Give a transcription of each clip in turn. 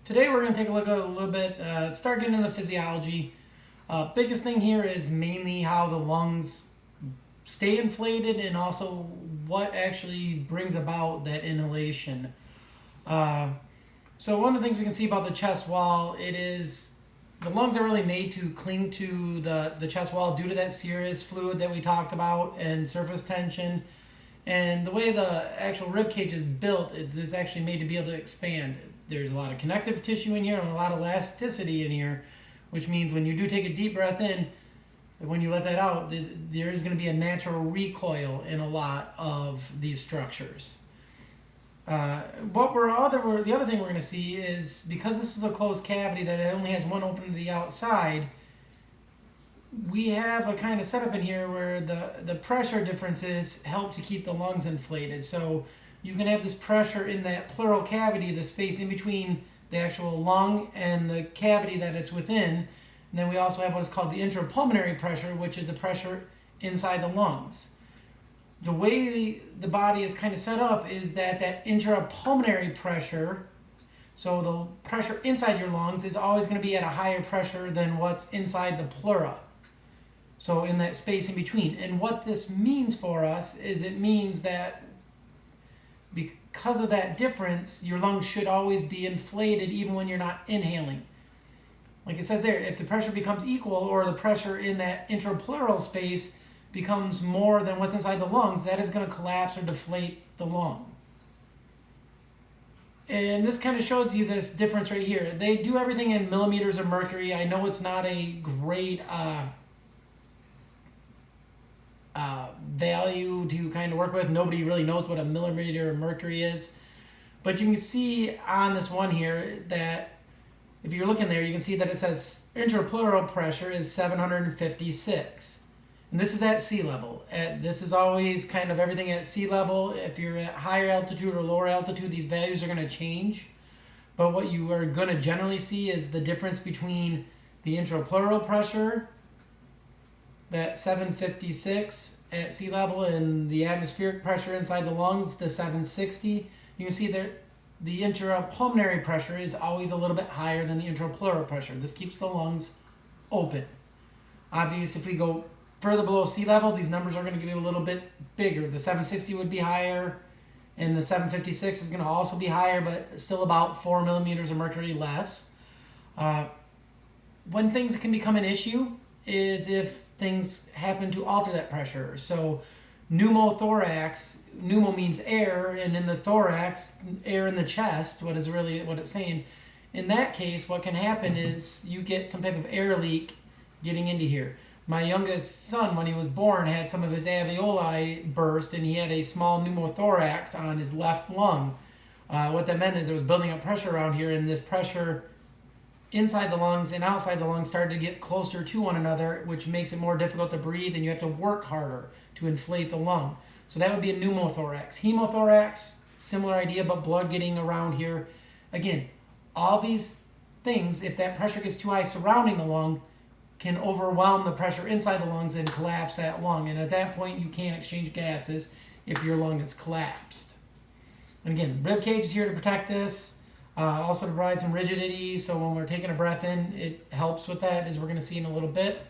Today we're going to take a look at a little bit, start getting into the physiology. Biggest thing here is mainly how the lungs stay inflated and also what actually brings about that inhalation. So one of the things we can see about the chest wall, it is the lungs are really made to cling to the chest wall due to that serous fluid that we talked about and surface tension. And the way the actual rib cage is built, it's actually made to be able to expand. There's a lot of connective tissue in here and a lot of elasticity in here, which means when you do take a deep breath in, when you let that out, there is going to be a natural recoil in a lot of these structures. The other thing we're going to see is because this is a closed cavity that it only has one opening to the outside, we have a kind of setup in here where the pressure differences help to keep the lungs inflated. So you can have this pressure in that pleural cavity, the space in between the actual lung and the cavity that it's within. And then we also have what is called the intrapulmonary pressure, which is the pressure inside the lungs. The way the body is kind of set up is that intrapulmonary pressure, so the pressure inside your lungs, is always going to be at a higher pressure than what's inside the pleura. So in that space in between. And what this means for us is it means that because of that difference, your lungs should always be inflated even when you're not inhaling. Like it says there, if the pressure becomes equal or the pressure in that intrapleural space becomes more than what's inside the lungs, that is going to collapse or deflate the lung. And this kind of shows you this difference right here. They do everything in millimeters of mercury. I know it's not a great value to kind of work with. Nobody really knows what a millimeter of mercury is. But you can see on this one here that if you're looking there, you can see that it says intrapleural pressure is 756. And this is at sea level. This is always kind of everything at sea level. If you're at higher altitude or lower altitude, these values are going to change. But what you are going to generally see is the difference between the intrapleural pressure, that 756 at sea level, and the atmospheric pressure inside the lungs, the 760. You can see that the intrapulmonary pressure is always a little bit higher than the intrapleural pressure. This keeps the lungs open. Obviously, if we go further below sea level, these numbers are going to get a little bit bigger. The 760 would be higher, and the 756 is going to also be higher, but still about 4 millimeters of mercury less. When things can become an issue is if things happen to alter that pressure. So pneumothorax, pneumo means air, and in the thorax, air in the chest, what it's saying. In that case, what can happen is you get some type of air leak getting into here. My youngest son, when he was born, had some of his alveoli burst, and he had a small pneumothorax on his left lung. What that meant is there was building up pressure around here, and this pressure inside the lungs and outside the lungs started to get closer to one another, which makes it more difficult to breathe, and you have to work harder to inflate the lung. So that would be a pneumothorax. Hemothorax, similar idea, but blood getting around here. Again, all these things, if that pressure gets too high surrounding the lung, can overwhelm the pressure inside the lungs and collapse that lung. And at that point, you can't exchange gases if your lung is collapsed. And again, rib cage is here to protect this. Also to provide some rigidity, so when we're taking a breath in, it helps with that, as we're going to see in a little bit.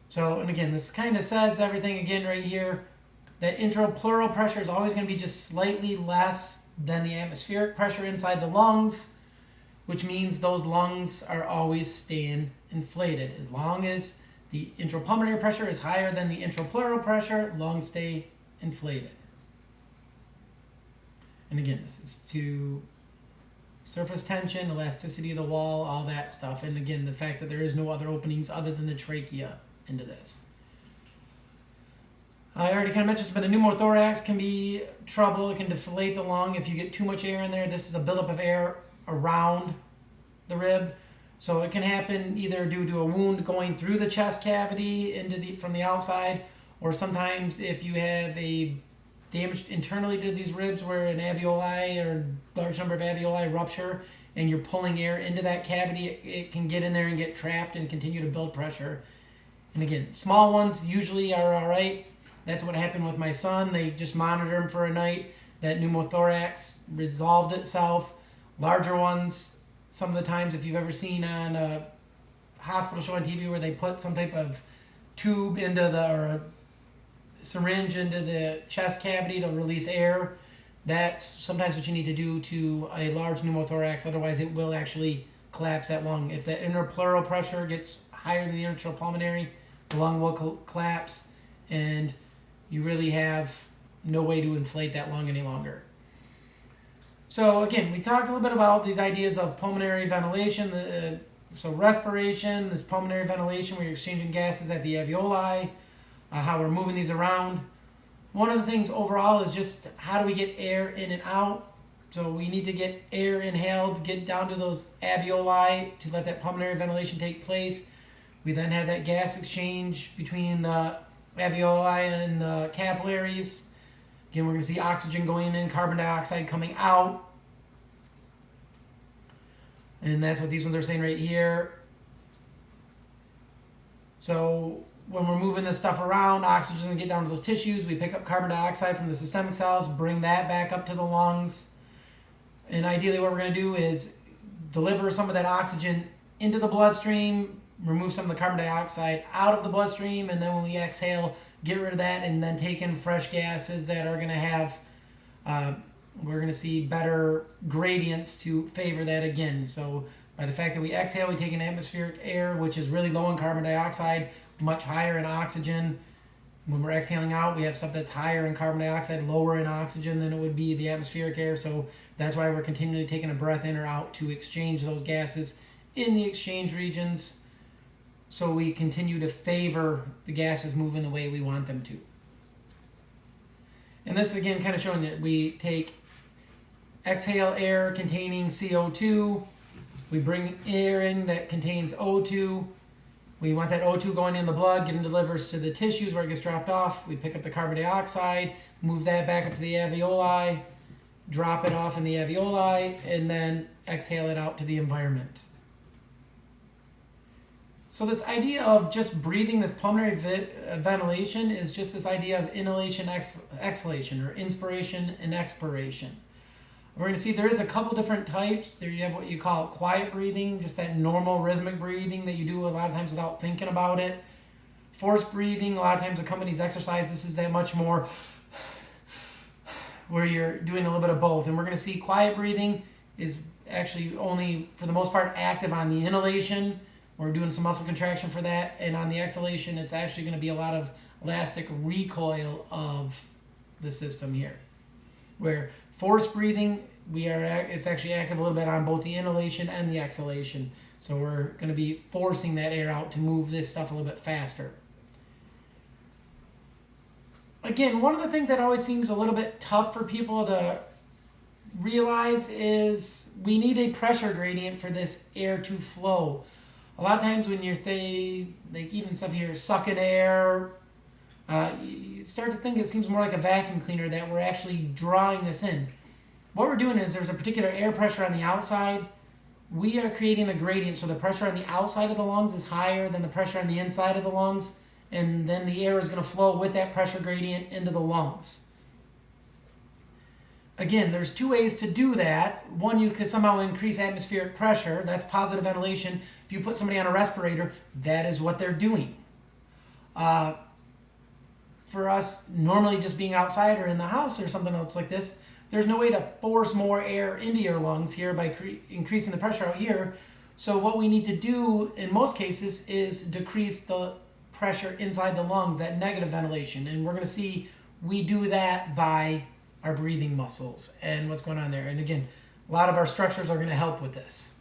So, and again, this kind of says everything again right here. That intrapleural pressure is always going to be just slightly less than the atmospheric pressure inside the lungs, which means those lungs are always staying inflated. As long as the intrapulmonary pressure is higher than the intrapleural pressure, lungs stay inflated. And again, this is to surface tension, elasticity of the wall, all that stuff. And again, the fact that there is no other openings other than the trachea into this. I already kind of mentioned, but a pneumothorax can be trouble. It can deflate the lung if you get too much air in there. This is a buildup of air around the rib. So it can happen either due to a wound going through the chest cavity from the outside, or sometimes if you have a damage internally to these ribs where an alveoli or large number of alveoli rupture and you're pulling air into that cavity, it can get in there and get trapped and continue to build pressure. And again, small ones usually are all right. That's what happened with my son. They just monitored him for a night. That pneumothorax resolved itself. Larger ones, some of the times, if you've ever seen on a hospital show on TV where they put some type of tube into or a syringe into the chest cavity to release air, that's sometimes what you need to do to a large pneumothorax. Otherwise, it will actually collapse that lung. If the interpleural pressure gets higher than the intrapulmonary, the lung will collapse, and you really have no way to inflate that lung any longer. So again, we talked a little bit about these ideas of pulmonary ventilation. So respiration, this pulmonary ventilation where you're exchanging gases at the alveoli, how we're moving these around. One of the things overall is just how do we get air in and out. So we need to get air inhaled, get down to those alveoli to let that pulmonary ventilation take place. We then have that gas exchange between the alveoli and the capillaries. Again, we're going to see oxygen going in, carbon dioxide coming out. And that's what these ones are saying right here. So when we're moving this stuff around, oxygen is going to get down to those tissues. We pick up carbon dioxide from the systemic cells, bring that back up to the lungs. And ideally what we're going to do is deliver some of that oxygen into the bloodstream, remove some of the carbon dioxide out of the bloodstream, and then when we exhale, get rid of that and then take in fresh gases that are going to have, we're going to see better gradients to favor that again. So by the fact that we exhale, we take in atmospheric air, which is really low in carbon dioxide, much higher in oxygen. When we're exhaling out, we have stuff that's higher in carbon dioxide, lower in oxygen than it would be the atmospheric air. So that's why we're continually taking a breath in or out to exchange those gases in the exchange regions. So we continue to favor the gases moving the way we want them to. And this again kind of showing that we take exhale air containing CO2, we bring air in that contains O2, we want that O2 going in the blood, getting delivered to the tissues where it gets dropped off. We pick up the carbon dioxide, move that back up to the alveoli, drop it off in the alveoli, and then exhale it out to the environment. So this idea of just breathing, this pulmonary ventilation, is just this idea of inhalation, exhalation, or inspiration and expiration. We're going to see there is a couple different types. There you have what you call quiet breathing, just that normal rhythmic breathing that you do a lot of times without thinking about it. Forced breathing, a lot of times accompanies exercise. This is that much more where you're doing a little bit of both. And we're going to see quiet breathing is actually only, for the most part, active on the inhalation. We're doing some muscle contraction for that. And on the exhalation, it's actually going to be a lot of elastic recoil of the system here. Where forced breathing, it's actually active a little bit on both the inhalation and the exhalation. So we're going to be forcing that air out to move this stuff a little bit faster. Again, one of the things that always seems a little bit tough for people to realize is we need a pressure gradient for this air to flow. A lot of times when you say, like even stuff here, sucking air, you start to think it seems more like a vacuum cleaner that we're actually drawing this in. What we're doing is there's a particular air pressure on the outside. We are creating a gradient, so the pressure on the outside of the lungs is higher than the pressure on the inside of the lungs, and then the air is going to flow with that pressure gradient into the lungs. Again, there's two ways to do that. One, you could somehow increase atmospheric pressure. That's positive ventilation. If you put somebody on a respirator, that is what they're doing. For us, normally just being outside or in the house or something else like this, there's no way to force more air into your lungs here by increasing the pressure out here. So what we need to do in most cases is decrease the pressure inside the lungs, that negative ventilation. And we're going to see we do that by our breathing muscles and what's going on there. And again, a lot of our structures are going to help with this.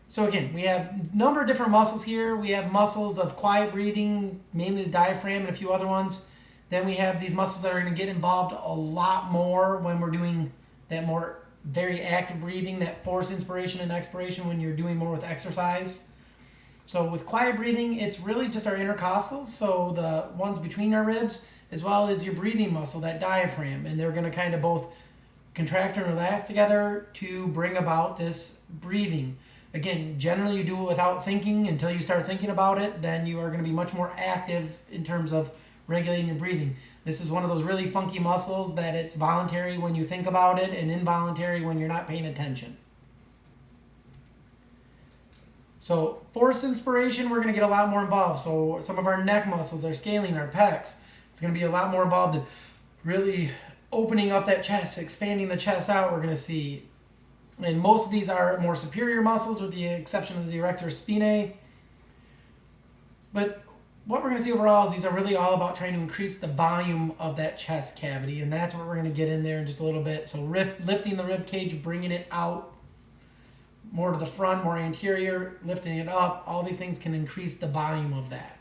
So again, we have a number of different muscles here. We have muscles of quiet breathing, mainly the diaphragm and a few other ones. Then we have these muscles that are going to get involved a lot more when we're doing that more very active breathing, that forced inspiration and expiration when you're doing more with exercise. So with quiet breathing, it's really just our intercostals, so the ones between our ribs, as well as your breathing muscle, that diaphragm. And they're going to kind of both contract and relax together to bring about this breathing. Again, generally you do it without thinking. Until you start thinking about it, then you are going to be much more active in terms of regulating your breathing. This is one of those really funky muscles that it's voluntary when you think about it and involuntary when you're not paying attention. So forced inspiration, we're going to get a lot more involved. So some of our neck muscles, our scalene, our pecs, it's going to be a lot more involved in really opening up that chest, expanding the chest out, we're going to see. And most of these are more superior muscles with the exception of the erector spinae. But what we're going to see overall is these are really all about trying to increase the volume of that chest cavity, and that's what we're going to get in there in just a little bit. So lifting the rib cage, bringing it out more to the front, more anterior, lifting it up, all these things can increase the volume of that.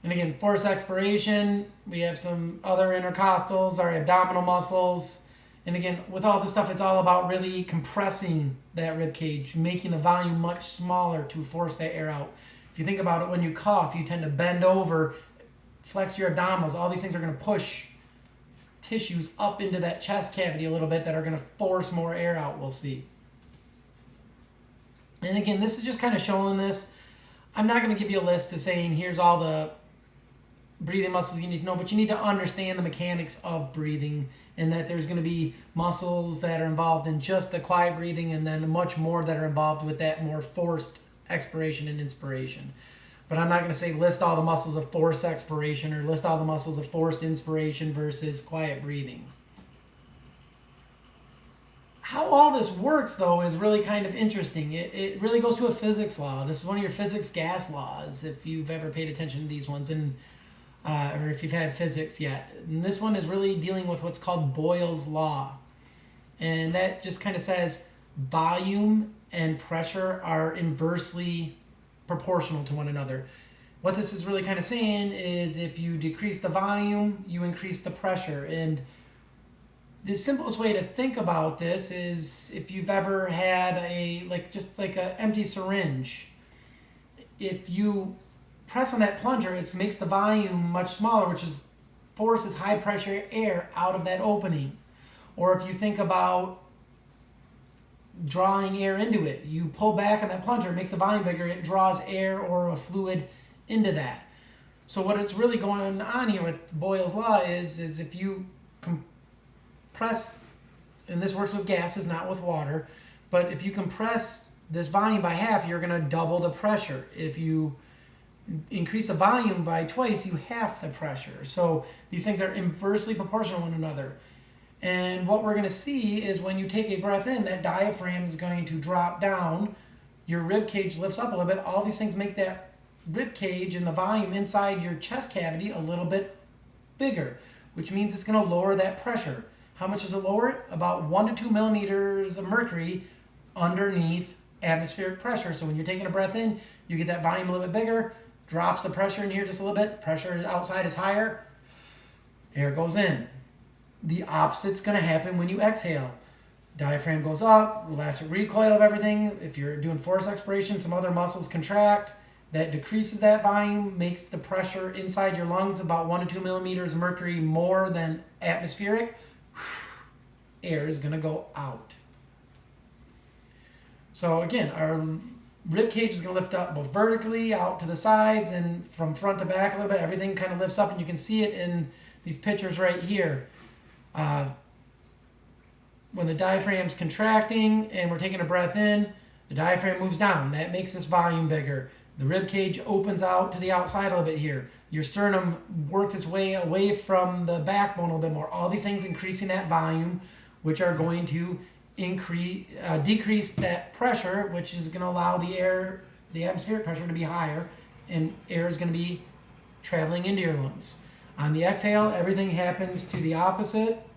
And again, forced expiration, we have some other intercostals, our abdominal muscles. And again, with all this stuff, it's all about really compressing that rib cage, making the volume much smaller to force that air out. If you think about it, when you cough, you tend to bend over, flex your abdominals. All these things are going to push tissues up into that chest cavity a little bit that are going to force more air out, we'll see. And again, this is just kind of showing this. I'm not going to give you a list of saying here's all the breathing muscles you need to know, but you need to understand the mechanics of breathing and that there's going to be muscles that are involved in just the quiet breathing and then much more that are involved with that more forced expiration and inspiration. But I'm not going to say list all the muscles of forced expiration or list all the muscles of forced inspiration versus quiet breathing. How all this works, though, is really kind of interesting. It really goes to a physics law. This is one of your physics gas laws, if you've ever paid attention to these ones, and or if you've had physics yet. And this one is really dealing with what's called Boyle's law. And that just kind of says volume and pressure are inversely proportional to one another. What this is really kind of saying is if you decrease the volume, you increase the pressure. And the simplest way to think about this is if you've ever had just like an empty syringe. If you press on that plunger, it makes the volume much smaller, which forces high pressure air out of that opening. Or if you think about drawing air into it, you pull back on that plunger, it makes the volume bigger, it draws air or a fluid into that. So what it's really going on here with Boyle's law is if you compress, and this works with gases, not with water, but if you compress this volume by half, you're going to double the pressure. If you increase the volume by twice, you half the pressure. So these things are inversely proportional to one another. And what we're going to see is when you take a breath in, that diaphragm is going to drop down, your rib cage lifts up a little bit. All these things make that rib cage and the volume inside your chest cavity a little bit bigger, which means it's going to lower that pressure. How much does it lower it? About 1 to 2 millimeters of mercury underneath atmospheric pressure. So when you're taking a breath in, you get that volume a little bit bigger, drops the pressure in here just a little bit, pressure outside is higher, air goes in. The opposite's going to happen when you exhale. Diaphragm goes up, elastic recoil of everything. If you're doing forced expiration, some other muscles contract. That decreases that volume, makes the pressure inside your lungs about 1 to 2 millimeters of mercury more than atmospheric. Air is going to go out. So again, our rib cage is going to lift up both vertically out to the sides and from front to back a little bit. Everything kind of lifts up, and you can see it in these pictures right here. When the diaphragm's contracting and we're taking a breath in, the diaphragm moves down. That makes this volume bigger. The rib cage opens out to the outside a little bit here. Your sternum works its way away from the backbone a little bit more. All these things increasing that volume, which are going to decrease that pressure, which is going to allow the atmospheric pressure to be higher, and air is going to be traveling into your lungs. On the exhale, everything happens to the opposite.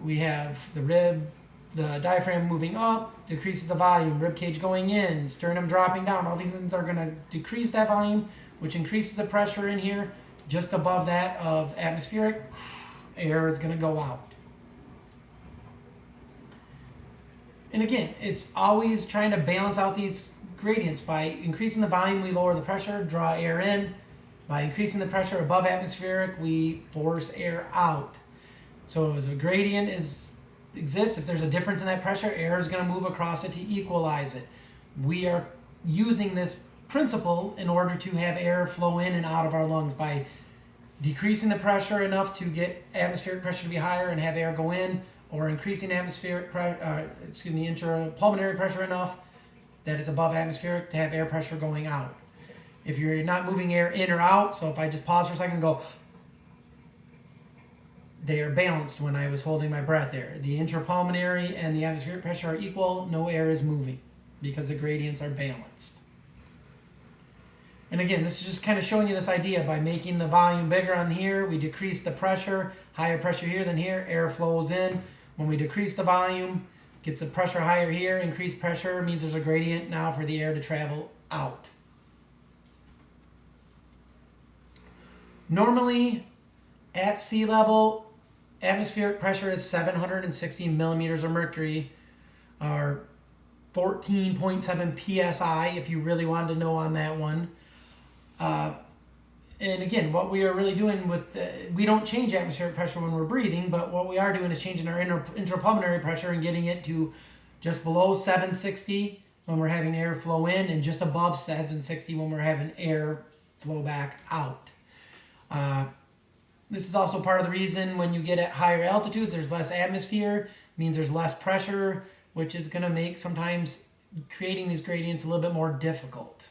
We have the diaphragm moving up, decreases the volume, rib cage going in, sternum dropping down. All these things are going to decrease that volume, which increases the pressure in here. Just above that of atmospheric, air is going to go out. And again, it's always trying to balance out these gradients. By increasing the volume, we lower the pressure, draw air in. By increasing the pressure above atmospheric, we force air out. So as a gradient exists, if there's a difference in that pressure, air is going to move across it to equalize it. We are using this principle in order to have air flow in and out of our lungs by decreasing the pressure enough to get atmospheric pressure to be higher and have air go in, or increasing intrapulmonary pressure enough that it's above atmospheric to have air pressure going out. If you're not moving air in or out, so if I just pause for a second and go, they are balanced when I was holding my breath there. The intrapulmonary and the atmospheric pressure are equal, no air is moving because the gradients are balanced. And again, this is just kind of showing you this idea. By making the volume bigger on here, we decrease the pressure, higher pressure here than here, air flows in. When we decrease the volume, gets the pressure higher here, increased pressure means there's a gradient now for the air to travel out. Normally, at sea level, atmospheric pressure is 760 millimeters of mercury, or 14.7 psi if you really wanted to know on that one. And again, what we are really doing we don't change atmospheric pressure when we're breathing, but what we are doing is changing our intrapulmonary pressure and getting it to just below 760 when we're having air flow in, and just above 760 when we're having air flow back out. This is also part of the reason when you get at higher altitudes, there's less atmosphere, means there's less pressure, which is going to make sometimes creating these gradients a little bit more difficult.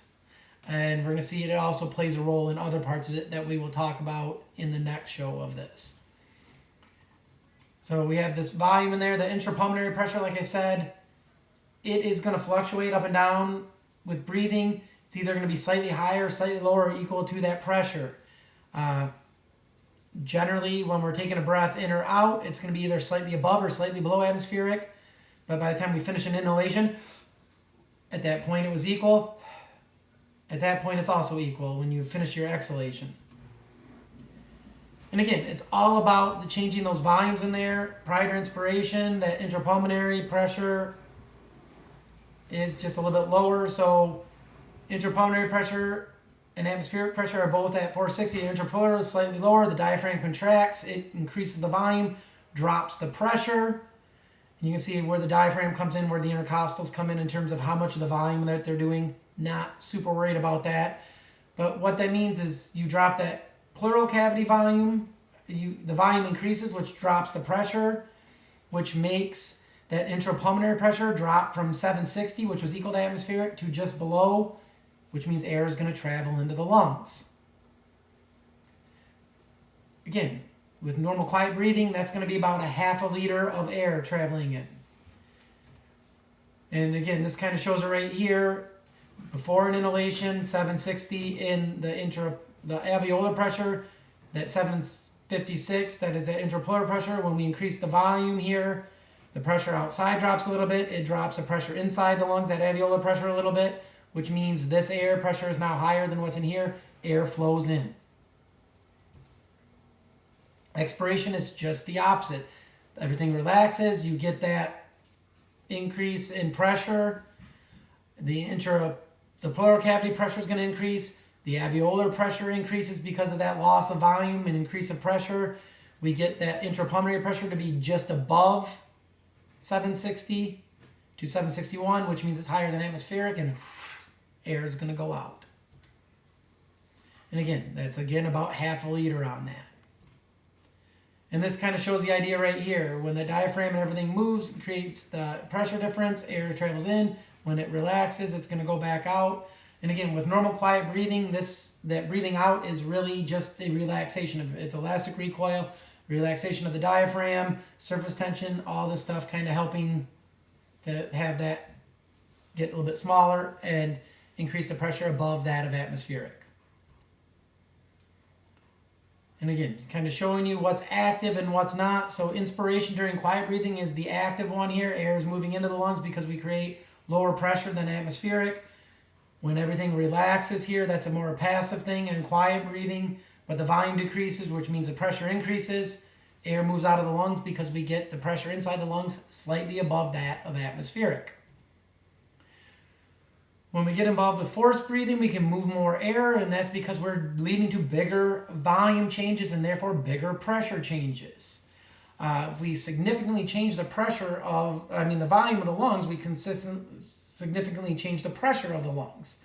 And we're going to see it also plays a role in other parts of it that we will talk about in the next show of this. So we have this volume in there, the intrapulmonary pressure, like I said, it is going to fluctuate up and down with breathing. It's either going to be slightly higher, slightly lower, or equal to that pressure. Generally, when we're taking a breath in or out, it's going to be either slightly above or slightly below atmospheric. But by the time we finish an inhalation, at that point it was equal. At that point, it's also equal when you finish your exhalation. And again, it's all about changing those volumes in there. Prior to inspiration, that intrapulmonary pressure is just a little bit lower. So intrapulmonary pressure and atmospheric pressure are both at 460. Intrapleural is slightly lower. The diaphragm contracts. It increases the volume, drops the pressure. And you can see where the diaphragm comes in, where the intercostals come in terms of how much of the volume that they're doing. Not super worried about that. But what that means is you drop that pleural cavity volume, the volume increases, which drops the pressure, which makes that intrapulmonary pressure drop from 760, which was equal to atmospheric, to just below, which means air is going to travel into the lungs. Again, with normal quiet breathing, that's going to be about a half a liter of air traveling in. And again, this kind of shows it right here. Before an inhalation, 760 in the alveolar pressure, that 756, that is that intrapleural pressure. When we increase the volume here, the pressure outside drops a little bit. It drops the pressure inside the lungs, that alveolar pressure a little bit, which means this air pressure is now higher than what's in here. Air flows in. Expiration is just the opposite. Everything relaxes. You get that increase in pressure. The pleural cavity pressure is going to increase. The alveolar pressure increases because of that loss of volume and increase of pressure. We get that intrapulmonary pressure to be just above 760 to 761, which means it's higher than atmospheric, and air is going to go out. And again, that's again about half a liter on that. And this kind of shows the idea right here. When the diaphragm and everything moves, it creates the pressure difference. Air travels in. When it relaxes, it's going to go back out. And again, with normal quiet breathing, that breathing out is really just a relaxation of its elastic recoil, relaxation of the diaphragm, surface tension, all this stuff kind of helping to have that get a little bit smaller and increase the pressure above that of atmospheric. And again, kind of showing you what's active and what's not. So inspiration during quiet breathing is the active one here. Air is moving into the lungs because we create lower pressure than atmospheric. When everything relaxes here, that's a more passive thing and quiet breathing, but the volume decreases, which means the pressure increases. Air moves out of the lungs because we get the pressure inside the lungs slightly above that of atmospheric. When we get involved with forced breathing, we can move more air, and that's because we're leading to bigger volume changes and therefore bigger pressure changes. If we significantly change the the volume of the lungs, we significantly change the pressure of the lungs.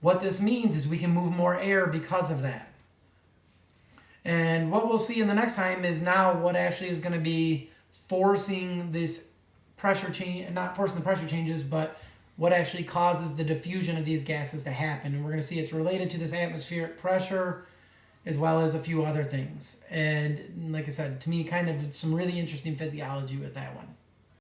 What this means is we can move more air because of that. And what we'll see in the next time is now what actually is going to be forcing this pressure change, not forcing the pressure changes, but what actually causes the diffusion of these gases to happen. And we're going to see it's related to this atmospheric pressure as well as a few other things. And like I said, to me, kind of some really interesting physiology with that one.